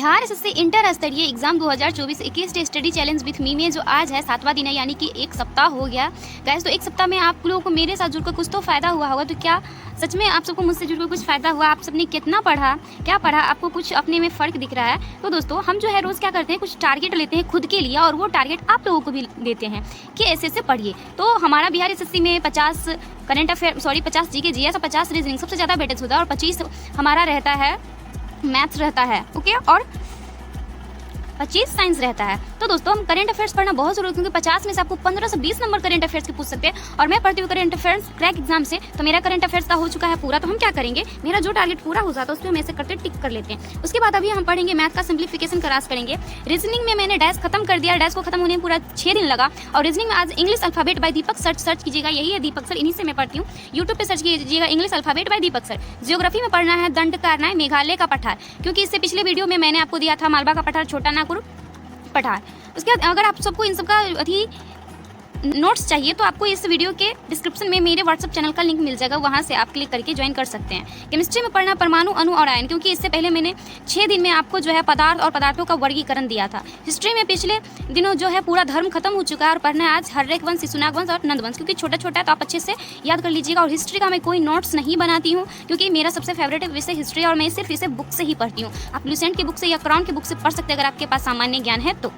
Bihar SSC inter स्तरीय exam 2024-21 study challenge with me में जो आज है 7वां दिन है, यानी कि एक सप्ताह हो गया गाइस। तो एक सप्ताह में आप लोगों को मेरे साथ जुड़कर कुछ तो फ़ायदा हुआ होगा। तो क्या सच में आप सबको मुझसे जुड़कर कुछ फ़ायदा हुआ? आप सबने कितना पढ़ा, क्या पढ़ा, आपको कुछ अपने में फ़र्क दिख रहा है? तो दोस्तों हम जो है रोज़ क्या करते हैं, कुछ टारगेट लेते हैं खुद के लिए और वो टारगेट आप लोगों को भी देते हैं कि ऐसे पढ़िए। तो हमारा बिहार एसएससी में 50 करंट अफेयर 50 जीके जीएस और 50 रीजनिंग सबसे ज़्यादा वेटेज होता है और 25 हमारा रहता है मैथ्स रहता है, ओके, और 25 साइंस रहता है। तो दोस्तों हम करंट अफेयर्स पढ़ना बहुत जरूरी है, क्योंकि 50 में से आपको 15 से 20 नंबर करंट अफेयर्स के पूछ सकते हैं और मैं पढ़ती हूँ करंट अफेयर्स क्रैक एग्जाम से। तो मेरा करंट अफेयर्स का हो चुका है पूरा। तो हम क्या करेंगे, मेरा जो टारगेट पूरा हो जाता है उसमें हम ऐसे करते टिक कर लेते हैं। उसके बाद अभी हम पढ़ेंगे मैथ का सिंप्लीफिकेशन क्लास करेंगे। रीजनिंग में मैंने डैश खत्म कर दिया, डैश को खत्म होने में पूरा 6 दिन लगा। और रीजनिंग में आज इंग्लिश अल्फाबेट बाय दीपक सर सर्च कीजिएगा, यही है दीपक सर, इन्हीं से मैं पढ़ती हूँ। यूट्यूब पे सर्च कीजिएगा इंग्लिश अल्फाबेट बाय दीपक सर। जियोग्राफी में पढ़ना है दंडकारण्य मेघालय का पठार, क्योंकि इससे पिछले वीडियो में मैंने आपको दिया था मालवा का पठार, छोटा नागपुर पठार। उसके बाद अगर आप सबको इन सबका अभी नोट्स चाहिए तो आपको इस वीडियो के डिस्क्रिप्शन में मेरे व्हाट्सअप चैनल का लिंक मिल जाएगा, वहाँ से आप क्लिक करके ज्वाइन कर सकते हैं। केमिस्ट्री में पढ़ना परमाणु, अणु और आयन, क्योंकि इससे पहले मैंने 6 दिन में आपको जो है पदार्थ और पदार्थों का वर्गीकरण दिया था। हिस्ट्री में पिछले दिनों जो है पूरा धर्म खत्म हो चुका है और पढ़ना है आज हर्रेक वंश, शिशुनाग वंश और नंद वंश, क्योंकि छोटा छोटा है तो आप अच्छे से याद कर लीजिएगा। और हिस्ट्री का मैं कोई नोट्स नहीं बनाती हूँ, क्योंकि मेरा सबसे फेवरेट विषय हिस्ट्री और मैं सिर्फ इसे बुक से ही पढ़ती हूँ। आप लुसेंट की बुक से या क्राउन की बुक से पढ़ सकते हैं अगर आपके पास सामान्य ज्ञान है तो।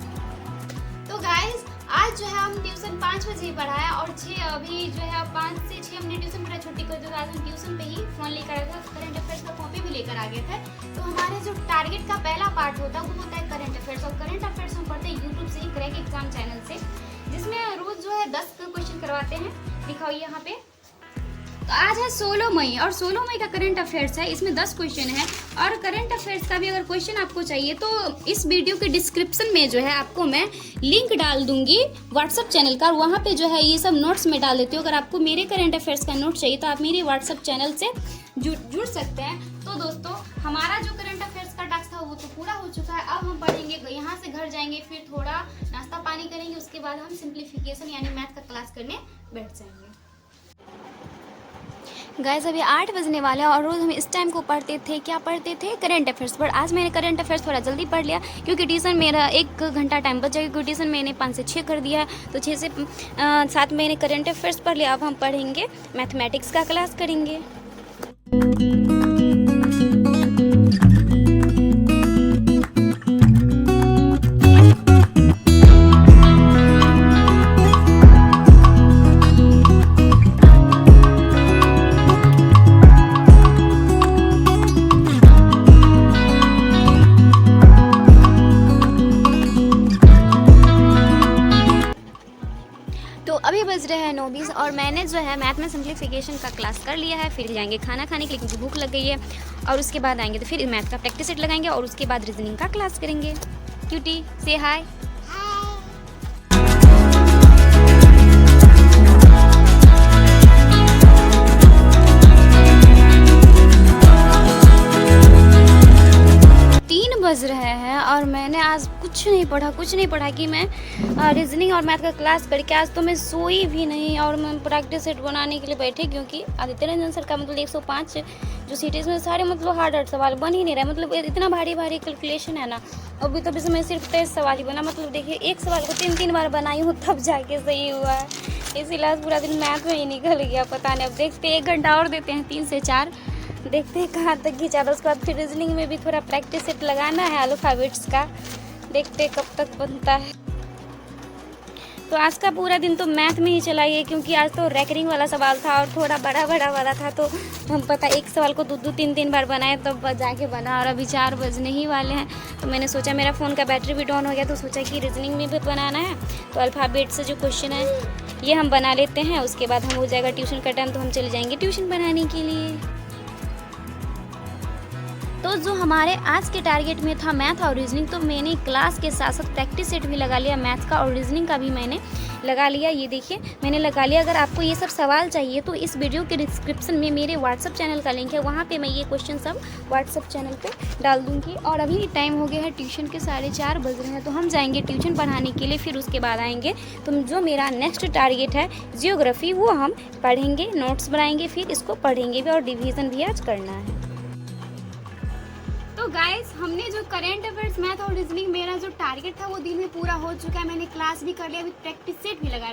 गाइस आज जो है हम ट्यूशन 5 बजे पढ़ाया और 6 अभी जो है 5 से 6 हमने ट्यूशन पढ़ा, छुट्टी कर दी। आज हम ट्यूशन पे ही फोन लेकर आए थे, करंट अफेयर्स का कॉपी भी लेकर आ गए थे। तो हमारे जो टारगेट का पहला पार्ट होता है वो होता है करंट अफेयर्स, और करंट अफेयर्स हम पढ़ते हैं यूट्यूब से ही, क्रैक एग्जाम चैनल से, जिसमें रोज जो है 10 क्वेश्चन करवाते हैं। दिखाओ यहाँ पे। तो आज है 16 मई और 16 मई का करंट अफेयर्स है, इसमें 10 क्वेश्चन है। और करंट अफेयर्स का भी अगर क्वेश्चन आपको चाहिए तो इस वीडियो के डिस्क्रिप्शन में जो है आपको मैं लिंक डाल दूंगी व्हाट्सअप चैनल का, और वहाँ पे जो है ये सब नोट्स में डाल देती हूँ। अगर आपको मेरे करंट अफेयर्स का नोट चाहिए तो आप मेरे व्हाट्सअप चैनल से जुड़ सकते हैं। तो दोस्तों हमारा जो करंट अफेयर्स का टास्क था वो तो पूरा हो चुका है। अब हम पढ़ेंगे, यहाँ से घर जाएंगे, फिर थोड़ा नाश्ता पानी करेंगे, उसके बाद हम सिंप्लीफिकेशन यानी मैथ का क्लास करने बैठ जाएंगे। गाइस अभी 8 बजने वाले हैं और रोज़ हम इस टाइम को पढ़ते थे, क्या पढ़ते थे, करंट अफेयर्स। पर आज मैंने करंट अफेयर्स थोड़ा जल्दी पढ़ लिया, क्योंकि ट्यूशन मेरा 1 घंटा टाइम बच जाएगा, क्योंकि ट्यूशन मैंने 5 से 6 कर दिया है। तो 6 से 7 मैंने करंट अफेयर्स पढ़ लिया। अब हम पढ़ेंगे मैथमेटिक्स का क्लास करेंगे। अभी बज रहे हैं 9:20 और मैंने जो है मैथ में सिंप्लीफिकेशन का क्लास कर लिया है। फिर जाएंगे खाना खाने के लिए, क्योंकि भूख लग गई है, और उसके बाद आएंगे तो फिर मैथ का प्रैक्टिस सेट लगाएंगे और उसके बाद रीजनिंग का क्लास करेंगे। क्यूटी से हाय। 3 बज रहे हैं और मैंने आज कुछ नहीं पढ़ा कि मैं रीजनिंग और मैथ का क्लास करके आज तो मैं सोई भी नहीं। और मैं प्रैक्टिस सेट बनाने के लिए बैठे, क्योंकि आदित्य रंजन सर का मतलब 105 जो सीटीज में सारे मतलब हार्ड सवाल बन ही नहीं रहा, मतलब इतना भारी कैलकुलेशन है ना। अभी तो मैं सिर्फ टेस्ट सवाल ही बना, मतलब देखिए एक सवाल को 3 बार बनाई हूँ तब जाके सही हुआ है। इसीलिए आज पूरा दिन मैथ में ही निकल गया, पता नहीं। अब देखते हैं 1 घंटा और देते हैं, 3 से 4 देखते हैं कहाँ तक खींचा। उसके बाद फिर रीजनिंग में भी थोड़ा प्रैक्टिस सेट लगाना है अल्फाबेट्स का, देखते हैं कब तक बनता है। तो आज का पूरा दिन तो मैथ में ही चलाइए, क्योंकि आज तो रैकरिंग वाला सवाल था और थोड़ा बड़ा वाला था। तो हम पता एक सवाल को 2-3 बार बनाए तब जाके बना, और अभी 4 बजने ही वाले हैं। तो मैंने सोचा, मेरा फ़ोन का बैटरी भी डाउन हो गया, तो सोचा कि रीजनिंग में भी बनाना है। तो अल्फ़ाबेट से जो क्वेश्चन है ये हम बना लेते हैं, उसके बाद हम हो जाएगा ट्यूशन का टाइम, तो हम चले जाएंगे ट्यूशन बनाने के लिए। तो जो हमारे आज के टारगेट में था मैथ और रीजनिंग, तो मैंने क्लास के साथ साथ प्रैक्टिस सेट भी लगा लिया, मैथ का और रीजनिंग का भी मैंने लगा लिया। ये देखिए मैंने लगा लिया। अगर आपको ये सब सवाल चाहिए तो इस वीडियो के डिस्क्रिप्शन में मेरे व्हाट्सअप चैनल का लिंक है, वहाँ पे मैं ये क्वेश्चन सब व्हाट्सअप चैनल पे डाल दूँगी। और अभी टाइम हो गया है ट्यूशन के 4:30 बज रहे हैं, तो हम जाएंगे ट्यूशन पढ़ाने के लिए। फिर उसके बाद आएंगे तो जो मेरा नेक्स्ट टारगेट है जियोग्राफी, वो हम पढ़ेंगे, नोट्स बनाएंगे, फिर इसको पढ़ेंगे भी और डिवीज़न भी आज करना है। गाइस हमने जो करंट अफेयर्स मैथ और रीजनिंग मेरा जो टारगेट था वो दिन में पूरा हो चुका है। मैंने क्लास भी कर लिया, अभी प्रैक्टिस सेट भी लगा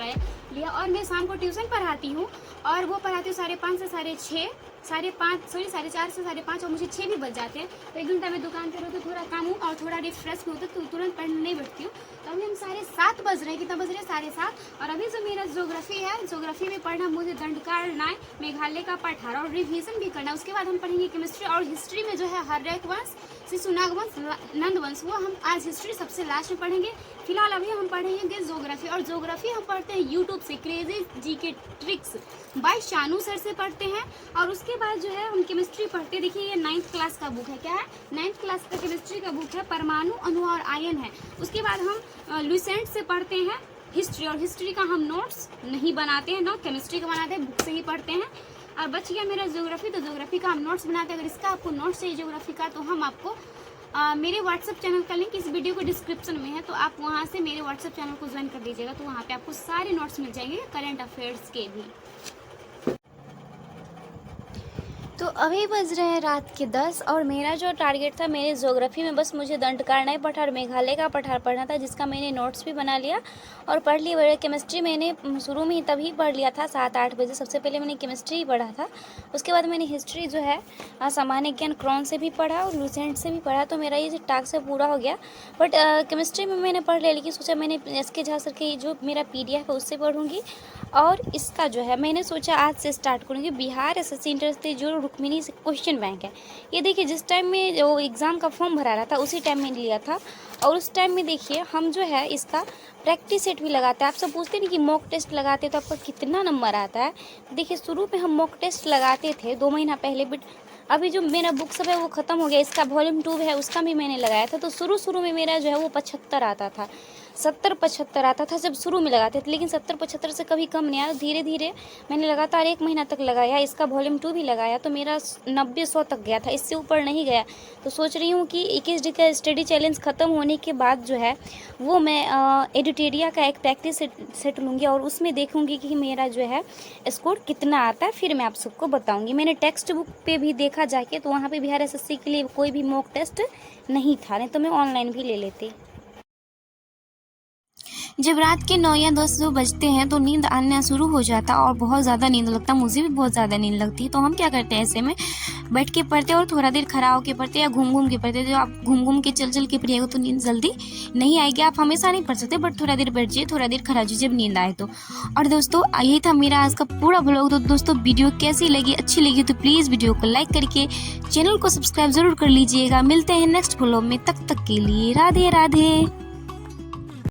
लिया और मैं शाम को ट्यूशन पढ़ाती हूँ और वो पढ़ाती हूँ 5:30 से 6:30, 4:30 से 5:30 और मुझे 6 भी बज जाते हैं। तो 1 घंटा मैं दुकान पर होती, थोड़ा काम हूँ और थोड़ा रिफ्रेश भी होता है तो तुरंत पढ़ने नहीं बैठती हूँ। तो अभी हम 7:30 बज रहे हैं, कितना बज रहे हैं 7:30। और अभी जो मेरा ज्योग्राफी है, ज्योग्राफी में पढ़ना मुझे दंडकारण्य मेघालय का पाठ 18 और रिवीजन भी करना। उसके बाद हम पढ़ेंगे केमिस्ट्री और हिस्ट्री में जो है हर्यक वंश, शिशुनाग वंश, नंद वंश, वो हम आज हिस्ट्री सबसे लास्ट में पढ़ेंगे। फिलहाल अभी हम पढ़ेंगे ज्योग्राफी और ज्योग्राफी हम पढ़ते हैं यूट्यूब से crazy GK tricks by Shanu sir से पढ़ते हैं। और उसके बाद जो है हम केमिस्ट्री पढ़ते हैं। देखिए ये 9th क्लास का बुक है, क्या है 9th क्लास का केमिस्ट्री का बुक है, परमाणु, अणु और आयन है। उसके बाद हम लुसेंट से पढ़ते हैं हिस्ट्री और हिस्ट्री का हम नोट्स नहीं बनाते हैं, ना केमिस्ट्री का बनाते हैं, बुक से ही पढ़ते हैं। और बच गया मेरा ज्योग्राफी, तो ज्योग्राफी का हम नोट्स बनाते हैं। अगर इसका आपको नोट्स चाहिए ज्योग्राफी का तो हम आपको मेरे व्हाट्सएप चैनल का लिंक इस वीडियो के डिस्क्रिप्शन में है, तो आप वहां से मेरे व्हाट्सएप चैनल को ज्वाइन कर दीजिएगा। तो वहां पे आपको सारे नोट्स मिल जाएंगे करंट अफेयर्स के भी। तो अभी बज रहे हैं रात के 10 और मेरा जो टारगेट था मेरे ज्योग्राफी में बस मुझे दंडकारण्य पठार मेघालय का पठार पढ़ना था, जिसका मैंने नोट्स भी बना लिया और पढ़ लिया। बड़े केमिस्ट्री मैंने शुरू में ही तभी पढ़ लिया था 7-8 बजे, सबसे पहले मैंने केमिस्ट्री ही पढ़ा था। उसके बाद मैंने हिस्ट्री जो है सामान्य ज्ञान क्रॉन से भी पढ़ा और लुसेंट से भी पढ़ा, तो मेरा ये टास्क से पूरा हो गया। बट केमिस्ट्री में मैंने पढ़ लिया, लेकिन सोचा मैंने SK झा सर के जो मेरा PDF है उससे पढ़ूँगी। और इसका जो है मैंने सोचा आज से स्टार्ट करूँगी बिहार SSC इंटर से जो रुक्मिणी से क्वेश्चन बैंक है। ये देखिए जिस टाइम में जो एग्ज़ाम का फॉर्म भरा रहा था उसी टाइम में लिया था और उस टाइम में देखिए हम जो है इसका प्रैक्टिस सेट भी लगाते हैं। आप सब पूछते नहीं कि मॉक टेस्ट लगाते तो आपका कितना नंबर आता है। देखिए शुरू में हम मॉक टेस्ट लगाते थे 2 महीना पहले, बट अभी जो मेरा बुक सब है वो ख़त्म हो गया। इसका वॉल्यूम 2 है, उसका भी मैंने लगाया था। तो शुरू में मेरा जो है वो 75 आता था, 70-75 आता था जब शुरू में लगाते थे, लेकिन 70-75 से कभी कम नहीं आया। धीरे धीरे मैंने लगातार 1 महीना तक लगाया, इसका वॉल्यूम 2 भी लगाया तो मेरा 90-100 तक गया था, इससे ऊपर नहीं गया। तो सोच रही हूँ कि 21 डे का स्टडी चैलेंज ख़त्म होने के बाद जो है वो मैं एडिटेरिया का एक प्रैक्टिस सेट लूँगी और उसमें देखूँगी कि मेरा जो है स्कोर कितना आता है, फिर मैं आप सबको बताऊँगी। मैंने टेक्स्ट बुक पे भी देखा जाके, तो वहाँ पे बिहार SSC के लिए कोई भी मॉक टेस्ट नहीं था, नहीं तो मैं ऑनलाइन भी ले लेती। जब रात के 9 या 10 बजते हैं तो नींद आना शुरू हो जाता और बहुत ज़्यादा नींद लगता, मुझे भी बहुत ज़्यादा नींद लगती है। तो हम क्या करते हैं, ऐसे में बैठ के पढ़ते और थोड़ा देर खड़ा होकर पढ़ते या घूम के पढ़ते। जो आप घूम के चल के पढ़िएगा तो नींद जल्दी नहीं आएगी। आप हमेशा नहीं पढ़ सकते, बट थोड़ा देर बैठ जाइए, थोड़ा देर खड़ा जाइए जब नींद आए तो। और दोस्तों यही था मेरा आज का पूरा ब्लॉग। तो दोस्तों वीडियो कैसी लगी, अच्छी लगी तो प्लीज़ वीडियो को लाइक करके चैनल को सब्सक्राइब ज़रूर कर लीजिएगा। मिलते हैं नेक्स्ट ब्लॉग में, तब तक के लिए राधे राधे।